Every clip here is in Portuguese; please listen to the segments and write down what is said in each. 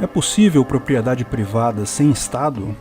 É possível propriedade privada sem Estado?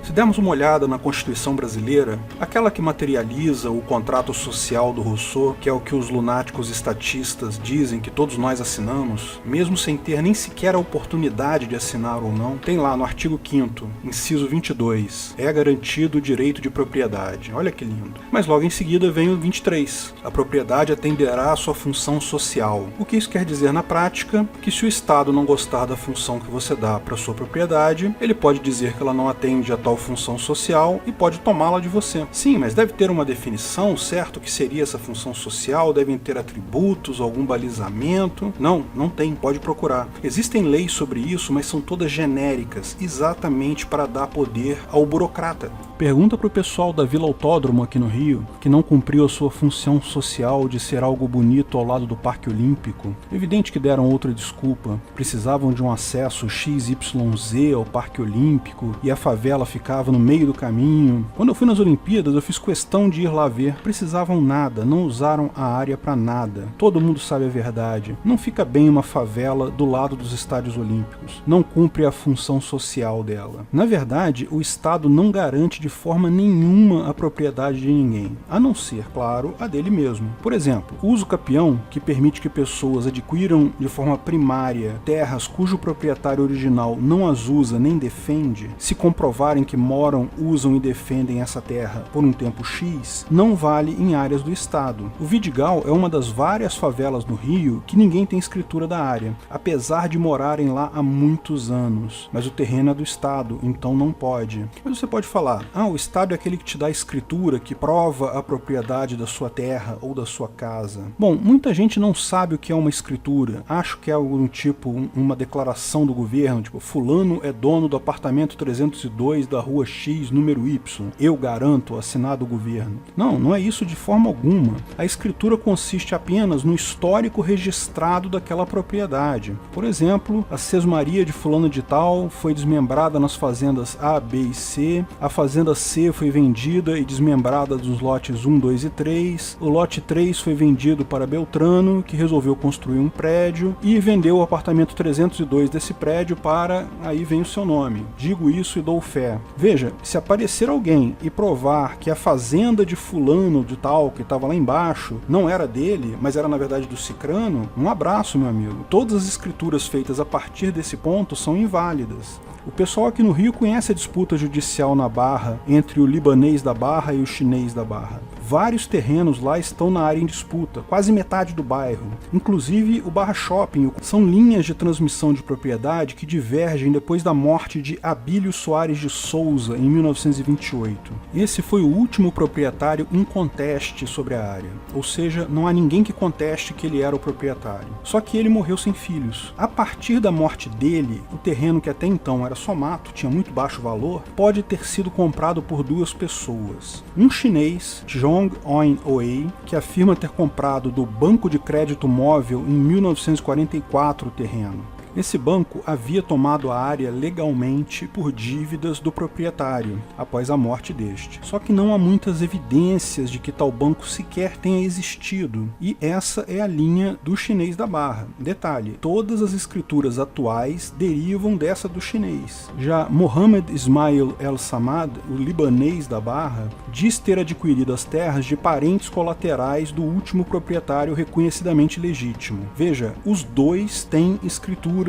Se dermos uma olhada na Constituição brasileira, aquela que materializa o contrato social do Rousseau, que é o que os lunáticos estatistas dizem que todos nós assinamos, mesmo sem ter nem sequer a oportunidade de assinar ou não, tem lá no artigo 5º, inciso 22, é garantido o direito de propriedade. Olha que lindo. Mas logo em seguida vem o 23, a propriedade atenderá à sua função social. O que isso quer dizer na prática? Que se o Estado não gostar da função que você dá para sua propriedade, ele pode dizer que ela não atende a tal função social e pode tomá-la de você. Sim, mas deve ter uma definição, certo? O que seria essa função social? Devem ter atributos, algum balizamento? Não, não tem, pode procurar. Existem leis sobre isso, mas são todas genéricas, exatamente para dar poder ao burocrata. Pergunta para o pessoal da Vila Autódromo aqui no Rio, que não cumpriu a sua função social de ser algo bonito ao lado do Parque Olímpico. Evidente que deram outra desculpa, precisavam de um acesso XYZ ao Parque Olímpico e a favela ficava no meio do caminho. Quando eu fui nas Olimpíadas, eu fiz questão de ir lá ver. Precisavam nada, não usaram a área para nada. Todo mundo sabe a verdade. Não fica bem uma favela do lado dos estádios olímpicos. Não cumpre a função social dela. Na verdade, o Estado não garante de forma nenhuma a propriedade de ninguém, a não ser, claro, a dele mesmo. Por exemplo, o uso capião, que permite que pessoas adquiram de forma primária terras cujo proprietário original não as usa nem defende, se comprovarem que moram, usam e defendem essa terra por um tempo X, não vale em áreas do Estado. O Vidigal é uma das várias favelas no Rio que ninguém tem escritura da área, apesar de morarem lá há muitos anos. Mas o terreno é do Estado, então não pode. Mas você pode falar, o Estado é aquele que te dá a escritura, que prova a propriedade da sua terra ou da sua casa. Bom, muita gente não sabe o que é uma escritura. Acho que é algum tipo, uma declaração do governo, tipo, fulano é dono do apartamento 302 da rua X, número Y. Eu garanto, assinado o governo. Não, não é isso de forma alguma. A escritura consiste apenas no histórico registrado daquela propriedade. Por exemplo, a sesmaria de fulano de tal foi desmembrada nas fazendas A, B e C, a fazenda C foi vendida e desmembrada dos lotes 1, 2 e 3, o lote 3 foi vendido para Beltrano, que resolveu construir um prédio e vendeu o apartamento 302 desse prédio para... aí vem o seu nome. Digo isso e dou fé. Veja, se aparecer alguém e provar que a fazenda de fulano de tal, que estava lá embaixo, não era dele, mas era na verdade do cicrano, um abraço, meu amigo. Todas as escrituras feitas a partir desse ponto são inválidas. O pessoal aqui no Rio conhece a disputa judicial na Barra entre o libanês da Barra e o chinês da Barra. Vários terrenos lá estão na área em disputa, quase metade do bairro. Inclusive o Barra Shopping. São linhas de transmissão de propriedade que divergem depois da morte de Abílio Soares de Souza em 1928. Esse foi o último proprietário inconteste sobre a área. Ou seja, não há ninguém que conteste que ele era o proprietário. Só que ele morreu sem filhos. A partir da morte dele, o terreno que até então era só mato, tinha muito baixo valor, pode ter sido comprado por duas pessoas. Um chinês, Zhong On-Wei, que afirma ter comprado do Banco de Crédito Móvel em 1944 o terreno. Esse banco havia tomado a área legalmente por dívidas do proprietário, após a morte deste. Só que não há muitas evidências de que tal banco sequer tenha existido, e essa é a linha do chinês da Barra. Detalhe, todas as escrituras atuais derivam dessa do chinês. Já Mohammed Ismail El-Samad, o libanês da Barra, diz ter adquirido as terras de parentes colaterais do último proprietário reconhecidamente legítimo. Veja, os dois têm escrituras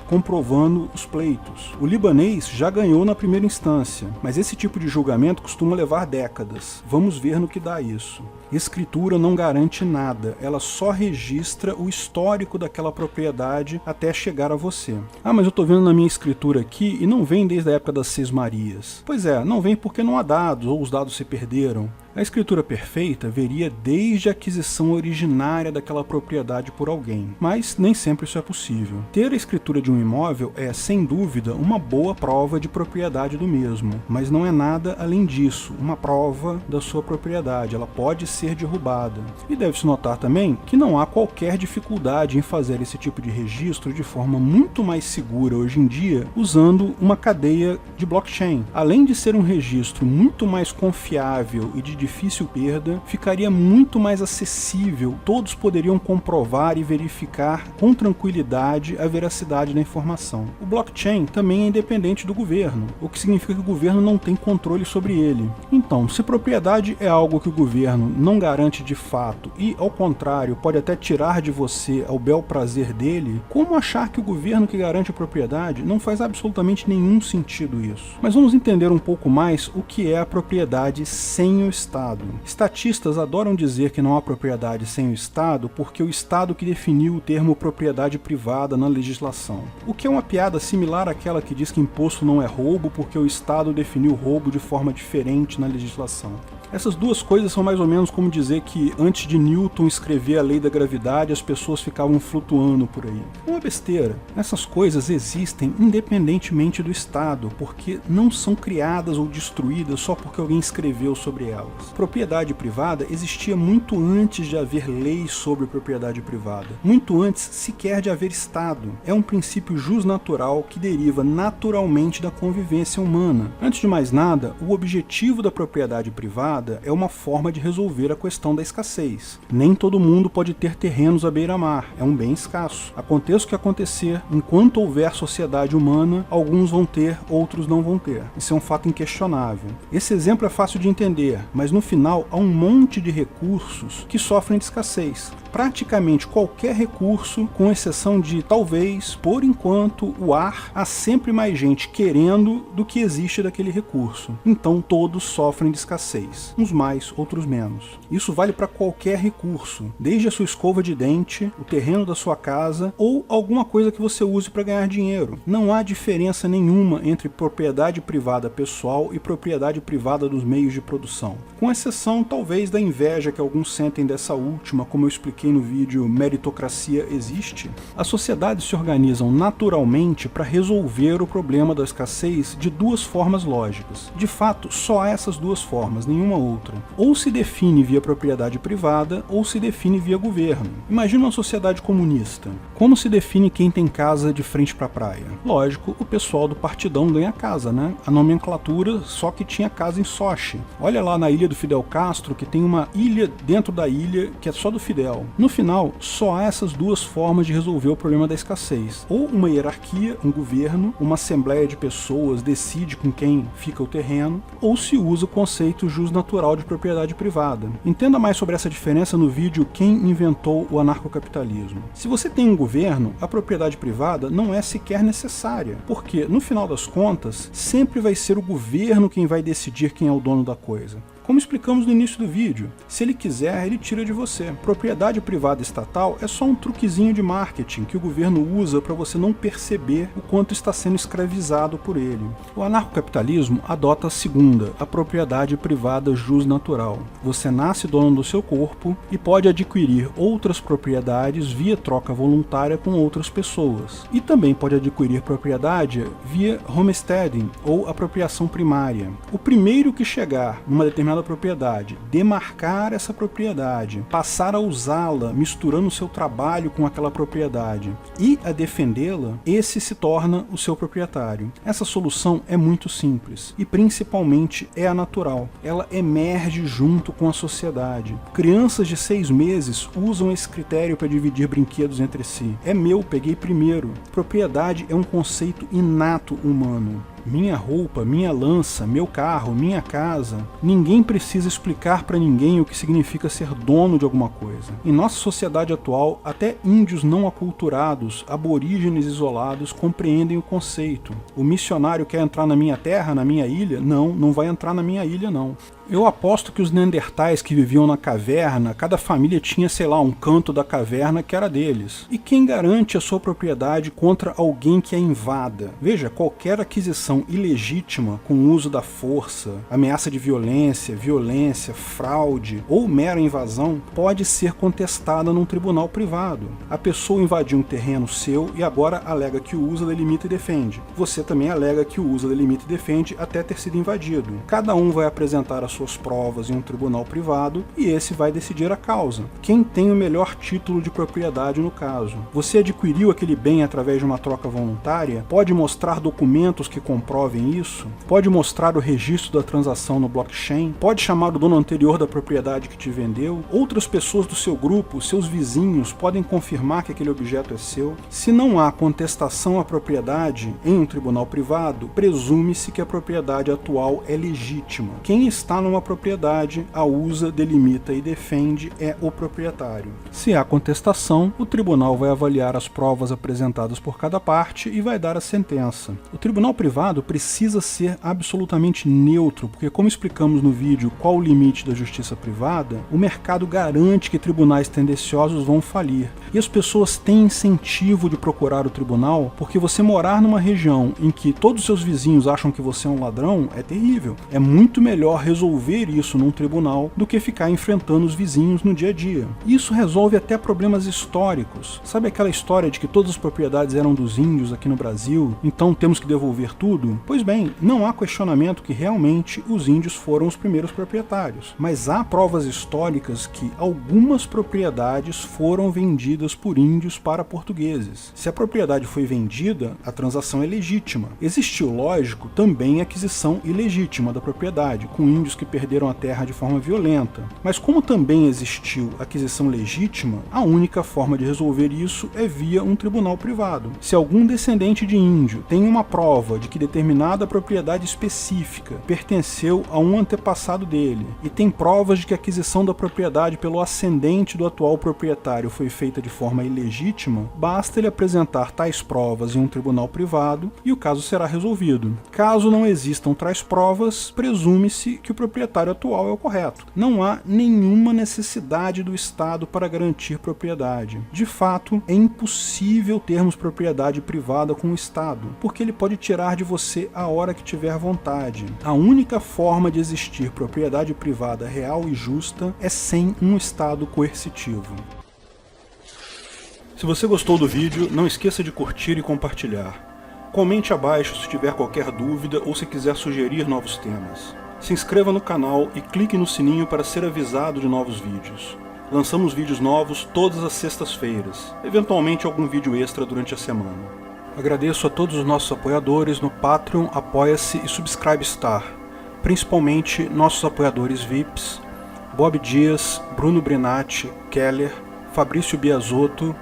comprovando os pleitos. O libanês já ganhou na primeira instância, mas esse tipo de julgamento costuma levar décadas. Vamos ver no que dá isso. Escritura não garante nada, ela só registra o histórico daquela propriedade até chegar a você. Mas eu tô vendo na minha escritura aqui e não vem desde a época das sesmarias. Pois é, não vem porque não há dados ou os dados se perderam. A escritura perfeita veria desde a aquisição originária daquela propriedade por alguém, mas nem sempre isso é possível. Ter a escritura de um imóvel é, sem dúvida, uma boa prova de propriedade do mesmo, mas não é nada além disso, uma prova da sua propriedade, ela pode ser derrubada. E deve-se notar também que não há qualquer dificuldade em fazer esse tipo de registro de forma muito mais segura hoje em dia, usando uma cadeia de blockchain. Além de ser um registro muito mais confiável e de difícil perda, ficaria muito mais acessível, todos poderiam comprovar e verificar com tranquilidade a veracidade da informação. O blockchain também é independente do governo, o que significa que o governo não tem controle sobre ele. Então, se propriedade é algo que o governo não garante de fato e, ao contrário, pode até tirar de você ao bel prazer dele, como achar que o governo que garante a propriedade? Não faz absolutamente nenhum sentido isso. Mas vamos entender um pouco mais o que é a propriedade sem o Estado. Estatistas adoram dizer que não há propriedade sem o Estado porque o Estado que definiu o termo propriedade privada na legislação. O que é uma piada similar àquela que diz que imposto não é roubo porque o Estado definiu roubo de forma diferente na legislação. Essas duas coisas são mais ou menos como dizer que antes de Newton escrever a lei da gravidade as pessoas ficavam flutuando por aí. É uma besteira. Essas coisas existem independentemente do Estado, porque não são criadas ou destruídas só porque alguém escreveu sobre elas. Propriedade privada existia muito antes de haver leis sobre propriedade privada, muito antes sequer de haver Estado. É um princípio jusnatural que deriva naturalmente da convivência humana. Antes de mais nada, o objetivo da propriedade privada é uma forma de resolver a questão da escassez. Nem todo mundo pode ter terrenos à beira-mar, é um bem escasso. Aconteça o que acontecer, enquanto houver sociedade humana, alguns vão ter, outros não vão ter. Isso é um fato inquestionável. Esse exemplo é fácil de entender, mas no final há um monte de recursos que sofrem de escassez. Praticamente qualquer recurso, com exceção de, talvez, por enquanto, o ar, há sempre mais gente querendo do que existe daquele recurso. Então todos sofrem de escassez. Uns mais, outros menos. Isso vale para qualquer recurso, desde a sua escova de dente, o terreno da sua casa ou alguma coisa que você use para ganhar dinheiro. Não há diferença nenhuma entre propriedade privada pessoal e propriedade privada dos meios de produção. Com exceção, talvez, da inveja que alguns sentem dessa última, como eu expliquei no vídeo Meritocracia Existe. As sociedades se organizam naturalmente para resolver o problema da escassez de duas formas lógicas. De fato, só há essas duas formas, nenhuma outra. Ou se define via propriedade privada, ou se define via governo. Imagina uma sociedade comunista. Como se define quem tem casa de frente para a praia? Lógico, o pessoal do partidão ganha casa, né? A nomenclatura só que tinha casa em Sochi. Olha lá na ilha do Fidel Castro, que tem uma ilha dentro da ilha que é só do Fidel. No final, só há essas duas formas de resolver o problema da escassez. Ou uma hierarquia, um governo, uma assembleia de pessoas decide com quem fica o terreno, ou se usa o conceito jusnatural de propriedade privada. Entenda mais sobre essa diferença no vídeo Quem Inventou o Anarcocapitalismo. Se você tem um governo, a propriedade privada não é sequer necessária, porque, no final das contas, sempre vai ser o governo quem vai decidir quem é o dono da coisa. Como explicamos no início do vídeo, se ele quiser, ele tira de você. Propriedade privada estatal é só um truquezinho de marketing que o governo usa para você não perceber o quanto está sendo escravizado por ele. O anarcocapitalismo adota a segunda, a propriedade privada jusnatural. Você nasce dono do seu corpo e pode adquirir outras propriedades via troca voluntária com outras pessoas. E também pode adquirir propriedade via homesteading ou apropriação primária. O primeiro que chegar numa determinada propriedade, demarcar essa propriedade, passar a usá-la misturando o seu trabalho com aquela propriedade e a defendê-la, esse se torna o seu proprietário. Essa solução é muito simples e principalmente é a natural. Ela emerge junto com a sociedade. Crianças de 6 meses usam esse critério para dividir brinquedos entre si. É meu, peguei primeiro. Propriedade é um conceito inato humano. Minha roupa, minha lança, meu carro, minha casa. Ninguém precisa explicar para ninguém o que significa ser dono de alguma coisa. Em nossa sociedade atual, até índios não aculturados, aborígenes isolados, compreendem o conceito. O missionário quer entrar na minha terra, na minha ilha? Não, não vai entrar na minha ilha, não. Eu aposto que os neandertais que viviam na caverna, cada família tinha, sei lá, um canto da caverna que era deles. E quem garante a sua propriedade contra alguém que a invada? Veja, qualquer aquisição ilegítima com o uso da força, ameaça de violência, fraude ou mera invasão pode ser contestada num tribunal privado. A pessoa invadiu um terreno seu e agora alega que o usa, delimita e defende. Você também alega que o usa, delimita e defende até ter sido invadido. Cada um vai apresentar a suas provas em um tribunal privado e esse vai decidir a causa. Quem tem o melhor título de propriedade no caso? Você adquiriu aquele bem através de uma troca voluntária? Pode mostrar documentos que comprovem isso? Pode mostrar o registro da transação no blockchain? Pode chamar o dono anterior da propriedade que te vendeu? Outras pessoas do seu grupo, seus vizinhos, podem confirmar que aquele objeto é seu? Se não há contestação à propriedade em um tribunal privado, presume-se que a propriedade atual é legítima. Quem está numa propriedade, a usa, delimita e defende é o proprietário. Se há contestação, o tribunal vai avaliar as provas apresentadas por cada parte e vai dar a sentença. O tribunal privado precisa ser absolutamente neutro, porque como explicamos no vídeo qual o limite da justiça privada, o mercado garante que tribunais tendenciosos vão falir. E as pessoas têm incentivo de procurar o tribunal, porque você morar numa região em que todos os seus vizinhos acham que você é um ladrão é terrível. É muito melhor resolver isso num tribunal do que ficar enfrentando os vizinhos no dia a dia. Isso resolve até problemas históricos. Sabe aquela história de que todas as propriedades eram dos índios aqui no Brasil, então temos que devolver tudo? Pois bem, não há questionamento que realmente os índios foram os primeiros proprietários, mas há provas históricas que algumas propriedades foram vendidas por índios para portugueses. Se a propriedade foi vendida, a transação é legítima. Existiu, lógico, também aquisição ilegítima da propriedade, com índios que perderam a terra de forma violenta. Mas como também existiu aquisição legítima, a única forma de resolver isso é via um tribunal privado. Se algum descendente de índio tem uma prova de que determinada propriedade específica pertenceu a um antepassado dele, e tem provas de que a aquisição da propriedade pelo ascendente do atual proprietário foi feita de forma ilegítima, basta ele apresentar tais provas em um tribunal privado e o caso será resolvido. Caso não existam tais provas, presume-se que o proprietário atual é o correto. Não há nenhuma necessidade do Estado para garantir propriedade. De fato, é impossível termos propriedade privada com o Estado, porque ele pode tirar de você a hora que tiver vontade. A única forma de existir propriedade privada real e justa é sem um Estado coercitivo. Se você gostou do vídeo, não esqueça de curtir e compartilhar. Comente abaixo se tiver qualquer dúvida ou se quiser sugerir novos temas. Se inscreva no canal e clique no sininho para ser avisado de novos vídeos. Lançamos vídeos novos todas as sextas-feiras, eventualmente algum vídeo extra durante a semana. Agradeço a todos os nossos apoiadores no Patreon, Apoia-se e Subscribestar, principalmente nossos apoiadores VIPs, Bob Dias, Bruno Brinatti, Keller, Fabrício Biasotto,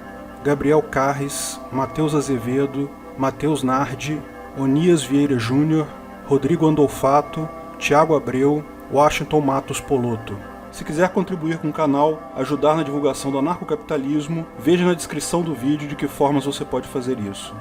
Gabriel Carres, Matheus Azevedo, Matheus Nardi, Onias Vieira Júnior, Rodrigo Andolfato, Thiago Abreu, Washington Matos Poloto. Se quiser contribuir com o canal, ajudar na divulgação do anarcocapitalismo, veja na descrição do vídeo de que formas você pode fazer isso.